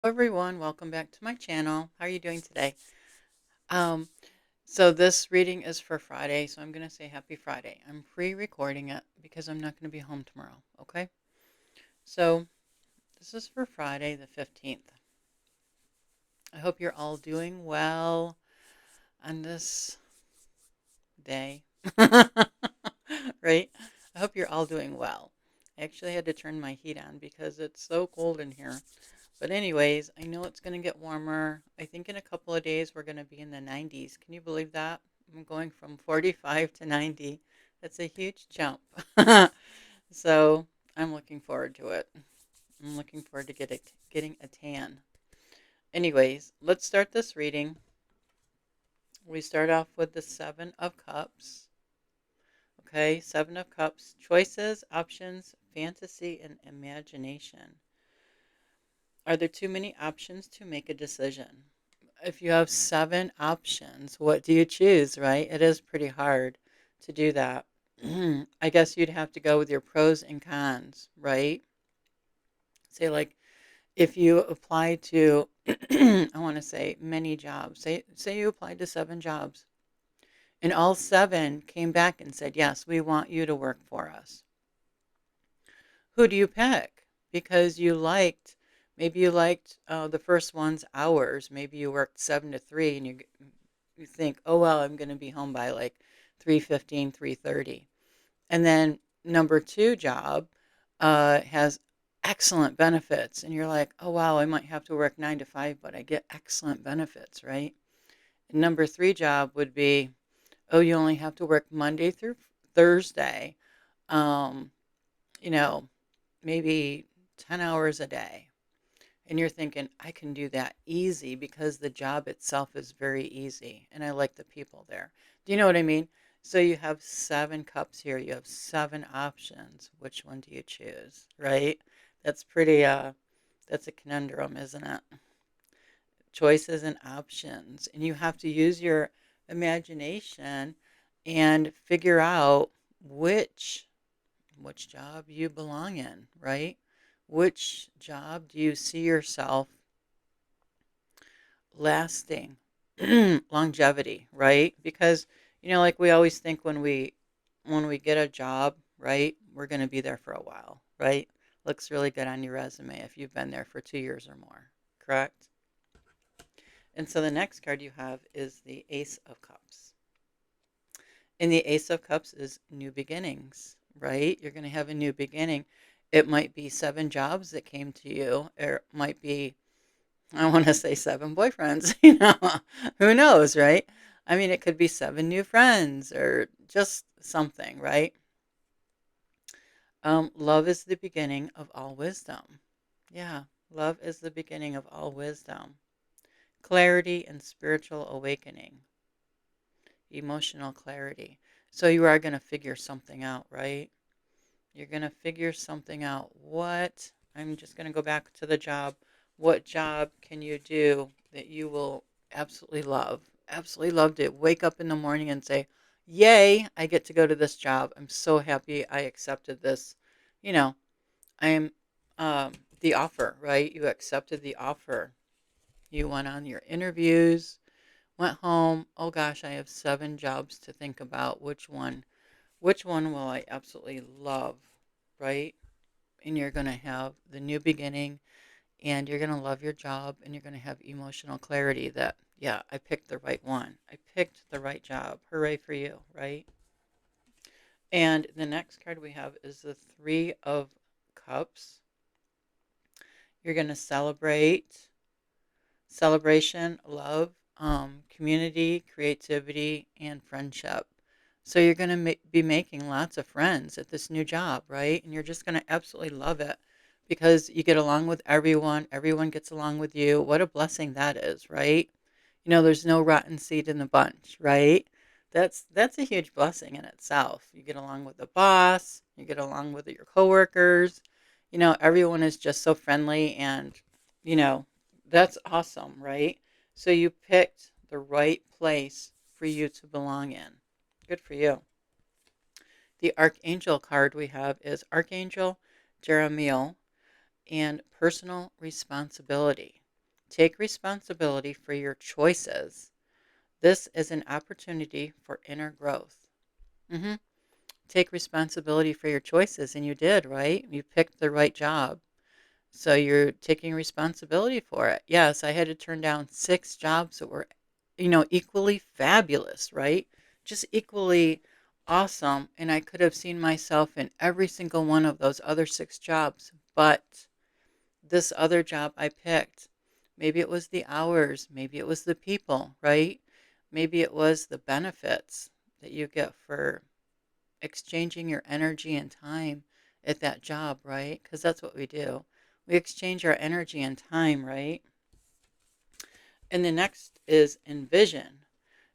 Everyone, welcome back to my channel. How are you doing today? Um, so this reading is for Friday, so I'm going to say happy Friday. I'm pre-recording it because I'm not going to be home tomorrow, okay? So this is for Friday the 15th. I hope you're all doing well on this day. Right? I hope you're all doing well. I actually had to turn my heat on because it's so cold in here. But anyways, I know it's going to get warmer. I think in a couple of days we're going to be in the 90s. Can you believe that? I'm going from 45 to 90. That's a huge jump. So I'm looking forward to it. I'm looking forward to getting a tan. Anyways, let's start this reading. We start off with the Seven of Cups. Okay, Seven of Cups. Choices, options, fantasy, and imagination. Are there too many options to make a decision? If you have seven options, what do you choose, right? It is pretty hard to do that. I guess you'd have to go with your pros and cons, right? Say, like, if you apply to, I want to say many jobs, say you applied to seven jobs, and all seven came back and said, yes, we want you to work for us. Who do you pick? Because maybe you liked the first one's hours. Maybe you worked 7 to 3, and you think, oh well, I'm going to be home by like 3:15, 3:30, and then number two job has excellent benefits, and you're like, oh wow, I might have to work 9 to 5, but I get excellent benefits, right? And number three job would be, oh, you only have to work Monday through Thursday. Um, you know, maybe 10 hours a day. And you're thinking, I can do that easy because the job itself is very easy and I like the people there. Do you know what I mean? So you have seven cups here. You have seven options. Which one do you choose? Right? That's pretty, that's a conundrum, isn't it? Choices and options. And you have to use your imagination and figure out which which job you belong in, right? Which job do you see yourself lasting? Longevity, right? Because like we always think when we get a job, right? We're going to be there for a while, right? Looks really good on your resume if you've been there for 2 years or more, correct? And so the next card you have is the Ace of Cups. And the Ace of Cups is new beginnings, right? You're going to have a new beginning. It might be seven jobs that came to you, or it might be, I want to say seven boyfriends, who knows, right? I mean, it could be seven new friends or just something, right? Love is the beginning of all wisdom. Yeah, love is the beginning of all wisdom. Clarity and spiritual awakening, emotional clarity. So you are going to figure something out, right? You're going to figure something out. I'm just going to go back to the job. What job can you do that you will absolutely love? Absolutely love to wake up in the morning and say, yay, I get to go to this job. I'm so happy I accepted this. You know, I'm the offer, right? You accepted the offer. You went on your interviews, went home. Oh gosh, I have seven jobs to think about. Which one will I absolutely love, right? And you're going to have the new beginning and you're going to love your job and you're going to have emotional clarity that, yeah, I picked the right one. I picked the right job. Hooray for you, right? And the next card we have is the Three of Cups. You're going to celebration, love, community, creativity, and friendship. So you're going to be making lots of friends at this new job, right? And you're just going to absolutely love it because you get along with everyone. Everyone gets along with you. What a blessing that is, right? There's no rotten seed in the bunch, right? That's a huge blessing in itself. You get along with the boss. You get along with your coworkers. Everyone is just so friendly and, you know, that's awesome, right? So you picked the right place for you to belong in. Good for you. The Archangel card we have is Archangel Jeremiel and personal responsibility. Take responsibility for your choices. This is an opportunity for inner growth. hmm Take responsibility for your choices, and you did, right? You picked the right job. So you're taking responsibility for it. Yes, I had to turn down 6 jobs that were, equally fabulous, right? Just equally awesome. And I could have seen myself in every single one of those other 6 jobs. But this other job I picked, maybe it was the hours, maybe it was the people, right? Maybe it was the benefits that you get for exchanging your energy and time at that job, right? Because that's what we do. We exchange our energy and time, right? And the next is envision.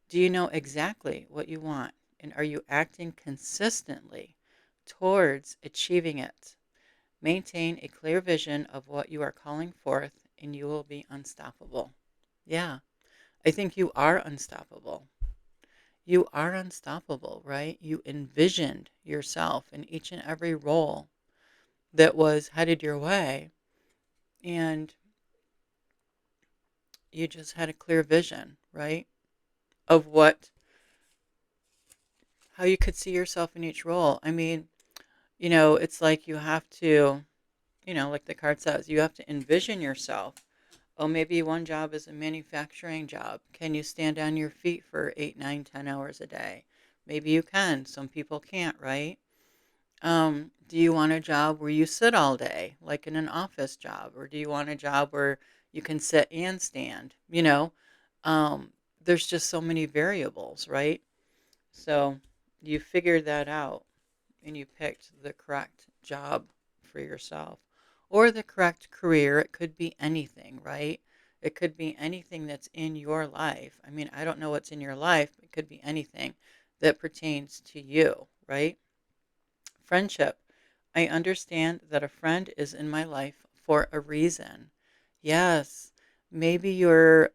Do you know exactly what you want? And are you acting consistently towards achieving it? Maintain a clear vision of what you are calling forth, and you will be unstoppable. Yeah, I think you are unstoppable. You are unstoppable, right? You envisioned yourself in each and every role that was headed your way, and you just had a clear vision, right? Of how you could see yourself in each role. I mean, it's like you have to, like the card says, you have to envision yourself. Oh, maybe one job is a manufacturing job. Can you stand on your feet for 8, 9, 10 hours a day? Maybe you can. Some people can't, right? Do you want a job where you sit all day, like in an office job? Or do you want a job where you can sit and stand? There's just so many variables, right? So you figured that out and you picked the correct job for yourself or the correct career. It could be anything, right? It could be anything that's in your life. I mean, I don't know what's in your life. It could be anything that pertains to you, right? Friendship. I understand that a friend is in my life for a reason. Yes, maybe you're,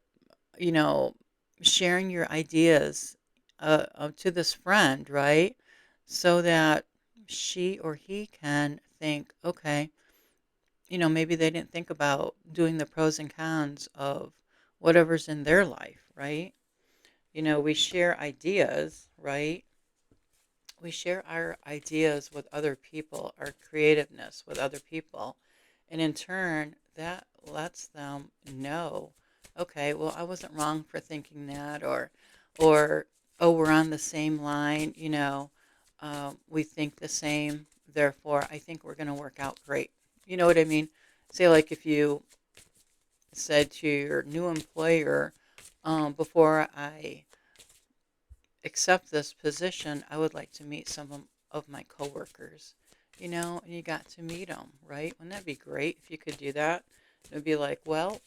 you know, sharing your ideas to this friend, right? So that she or he can think, okay, maybe they didn't think about doing the pros and cons of whatever's in their life, right? We share ideas, right? We share our ideas with other people, our creativeness with other people. And in turn, that lets them know, okay, well, I wasn't wrong for thinking that, or, oh, we're on the same line, we think the same, therefore, I think we're going to work out great. You know what I mean? Say, like, if you said to your new employer, before I accept this position, I would like to meet some of my coworkers, and you got to meet them, right? Wouldn't that be great if you could do that? It would be like, well,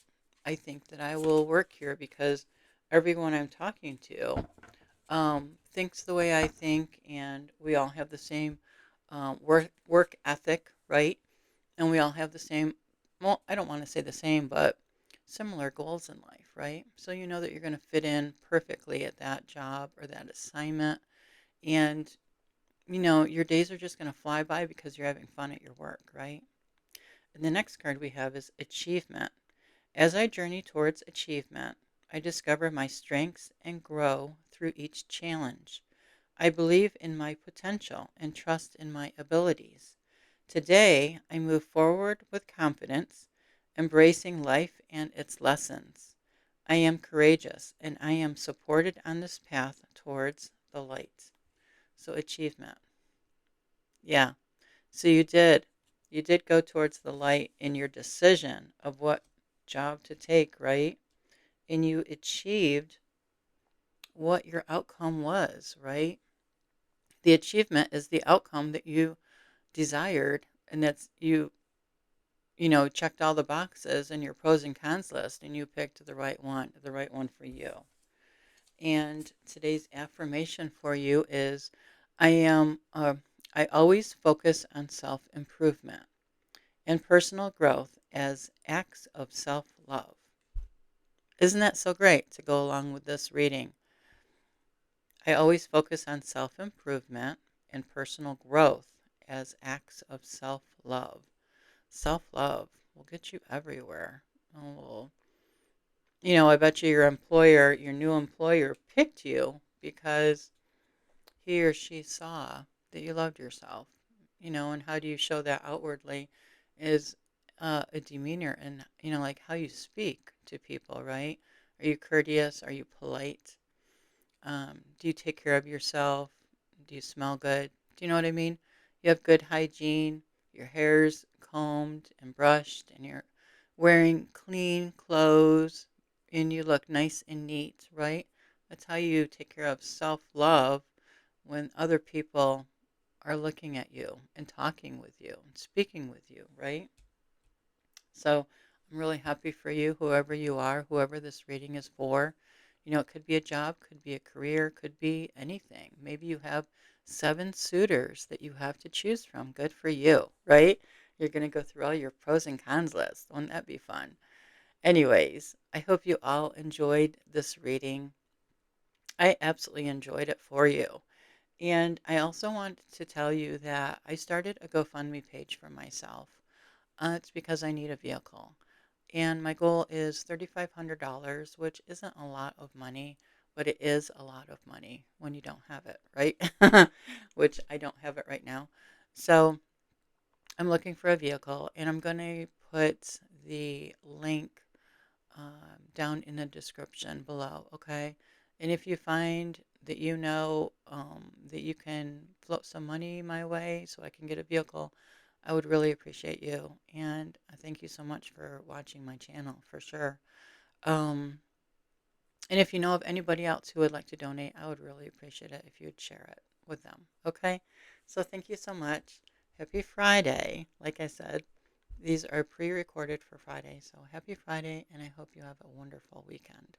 I think that I will work here because everyone I'm talking to thinks the way I think, and we all have the same work ethic, right? And we all have the same, well, I don't want to say the same, but similar goals in life, right? So you know that you're going to fit in perfectly at that job or that assignment. And, your days are just going to fly by because you're having fun at your work, right? And the next card we have is achievement. As I journey towards achievement, I discover my strengths and grow through each challenge. I believe in my potential and trust in my abilities. Today, I move forward with confidence, embracing life and its lessons. I am courageous and I am supported on this path towards the light. So, achievement. Yeah. So, you did. You did go towards the light in your decision of what job to take, right? And you achieved what your outcome was, right? The achievement is the outcome that you desired, and that's checked all the boxes in your pros and cons list, and you picked the right one for you. And today's affirmation for you is, I am, I always focus on self improvement and personal growth as acts of self love. Isn't that so great to go along with this reading? I always focus on self improvement and personal growth as acts of self love. Self love will get you everywhere. Oh, I bet you your new employer picked you because he or she saw that you loved yourself, and how do you show that outwardly is a demeanor and, like how you speak to people, right? Are you courteous? Are you polite? Do you take care of yourself? Do you smell good? Do you know what I mean? You have good hygiene, your hair's combed and brushed, and you're wearing clean clothes, and you look nice and neat, right? That's how you take care of self love when other people are looking at you and talking with you and speaking with you, right? So I'm really happy for you, whoever you are, whoever this reading is for. It could be a job, could be a career, could be anything. Maybe you have 7 suitors that you have to choose from. Good for you, right? You're going to go through all your pros and cons list. Wouldn't that be fun? Anyways, I hope you all enjoyed this reading. I absolutely enjoyed it for you. And I also want to tell you that I started a GoFundMe page for myself. It's because I need a vehicle. And my goal is $3,500, which isn't a lot of money, but it is a lot of money when you don't have it, right? Which I don't have it right now. So I'm looking for a vehicle, and I'm going to put the link down in the description below, okay? And if you find that that you can float some money my way so I can get a vehicle, I would really appreciate you. And I thank you so much for watching my channel for sure. Um, and if you know of anybody else who would like to donate, I would really appreciate it if you would share it with them. Okay? So thank you so much. Happy Friday. Like I said, these are pre recorded for Friday. So happy Friday, and I hope you have a wonderful weekend.